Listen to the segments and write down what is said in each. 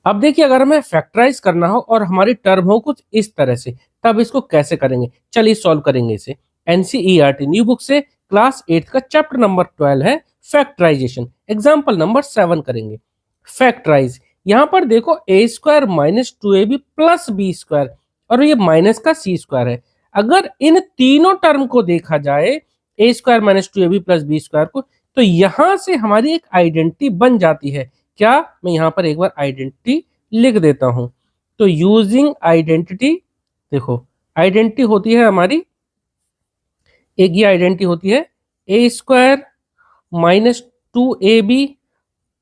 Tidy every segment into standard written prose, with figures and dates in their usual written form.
अब देखिए अगर हमें फैक्टराइज करना हो और हमारी टर्म हो कुछ इस तरह से, तब इसको कैसे करेंगे, चलिए सॉल्व करेंगे इसे। एनसीईआरटी न्यू बुक से क्लास 8 का चैप्टर नंबर 12 है फैक्टराइजेशन, एग्जाम्पल नंबर 7 करेंगे। फैक्टराइज, यहाँ पर देखो A square minus 2ab plus B square और ये माइनस का सी स्क्वायर है। अगर इन तीनों टर्म को देखा जाए, A square minus 2ab plus B square को, तो यहां से हमारी एक आइडेंटिटी बन जाती है। क्या, मैं यहां पर एक बार आइडेंटिटी लिख देता हूं। तो यूजिंग आइडेंटिटी, देखो आइडेंटिटी होती है हमारी, एक ये आइडेंटिटी होती है A square minus 2ab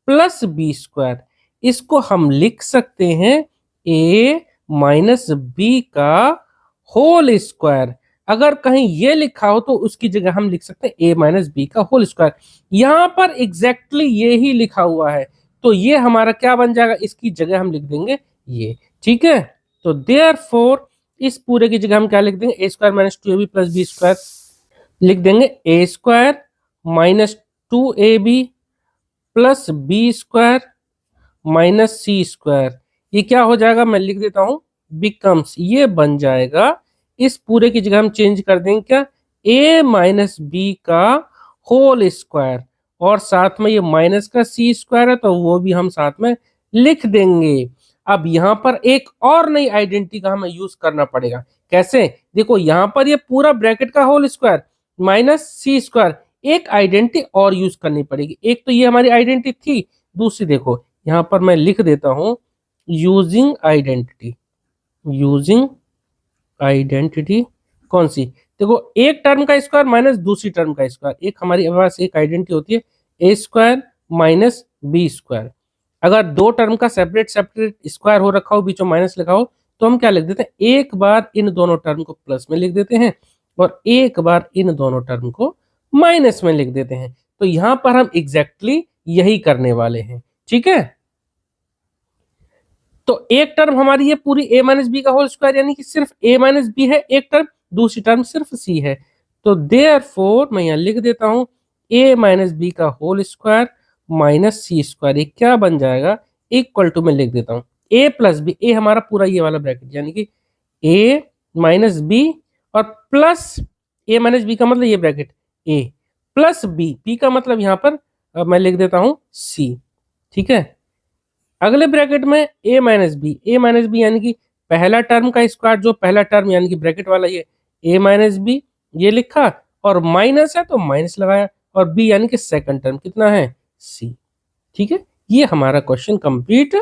plus B square. इसको हम लिख सकते हैं ए माइनस बी का होल स्क्वायर। अगर कहीं ये लिखा हो तो उसकी जगह हम लिख सकते हैं ए माइनस बी का होल स्क्वायर। यहां पर एग्जैक्टली ये ही लिखा हुआ है, तो ये हमारा क्या बन जाएगा, इसकी जगह हम लिख देंगे ये। ठीक है, तो देयरफॉर इस पूरे की जगह हम क्या लिख देंगे, A square minus 2ab plus B square लिख देंगे। A square minus 2ab plus B square minus C square, ये क्या हो जाएगा, मैं लिख देता हूं बिकम्स, ये बन जाएगा। इस पूरे की जगह हम चेंज कर देंगे क्या, ए माइनस बी का होल स्क्वायर, और साथ में ये माइनस का सी स्क्वायर है तो वो भी हम साथ में लिख देंगे। अब यहां पर एक और नई आइडेंटिटी का हमें यूज करना पड़ेगा। कैसे, देखो यहां पर ये पूरा ब्रैकेट का whole square minus C square, एक आइडेंटिटी और यूज करनी पड़ेगी। एक तो ये हमारी आइडेंटिटी थी, दूसरी देखो यहां पर मैं लिख देता हूं यूजिंग आइडेंटिटी। यूजिंग आइडेंटिटी कौन सी, देखो एक टर्म का स्क्वायर माइनस दूसरी टर्म का स्क्वायर, एक हमारे पास एक आइडेंटिटी होती है A square minus B square. अगर दो टर्म का सेपरेट सेपरेट स्क्वायर हो रखा हो, बीच में माइनस लिखा हो, तो हम क्या लिख देते हैं, एक बार इन दोनों टर्म को प्लस में लिख देते हैं और एक बार इन दोनों टर्म को माइनस में लिख देते हैं। तो यहां पर हम एग्जैक्टली यही करने वाले हैं। ठीक है, तो एक टर्म हमारी ये पूरी ए माइनस बी का होल स्क्वायर, यानी कि सिर्फ ए माइनस बी है एक टर्म, दूसरी टर्म सिर्फ सी है। तो देयरफॉर मैं यहां लिख देता हूं ए माइनस बी का whole square minus C square, ये क्या बन जाएगा, इक्वल टू में लिख देता हूं ए प्लस बी, ए हमारा पूरा ये वाला ब्रैकेट, यानी कि ए माइनस बी और प्लस ए माइनस बी का मतलब ये ब्रैकेट ए प्लस बी, बी का मतलब यहां पर मैं लिख देता हूं सी। ठीक है, अगले ब्रैकेट में ए माइनस बी यानी कि पहला टर्म का स्क्वायर, जो पहला टर्म यानी कि ब्रैकेट वाला ये ए माइनस बी, ये लिखा और माइनस है तो माइनस लगाया, और बी यानी कि सेकंड टर्म कितना है, सी। ठीक है, ये हमारा क्वेश्चन कंप्लीट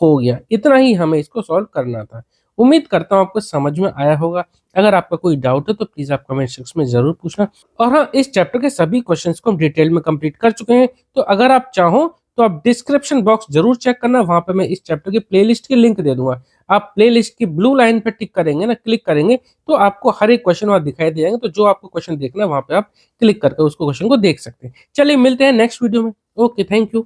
हो गया। इतना ही हमें इसको सॉल्व करना था। उम्मीद करता हूँ आपको समझ में आया होगा। अगर आपका कोई डाउट है तो प्लीज आप कमेंट सेक्शन में जरूर पूछना। और हाँ, इस चैप्टर के सभी क्वेश्चंस को हम डिटेल में कंप्लीट कर चुके हैं, तो अगर आप चाहो तो आप डिस्क्रिप्शन बॉक्स जरूर चेक करना, वहां पे मैं इस चैप्टर के प्लेलिस्ट की लिंक दे दूंगा। आप प्लेलिस्ट की ब्लू लाइन पे टिक करेंगे ना, क्लिक करेंगे, तो आपको हर एक क्वेश्चन वहां दिखाई दे जाएंगे। तो जो आपको क्वेश्चन देखना है वहां पे आप क्लिक करके उसको क्वेश्चन को देख सकते हैं। चलिए मिलते हैं नेक्स्ट वीडियो में। Okay, thank you.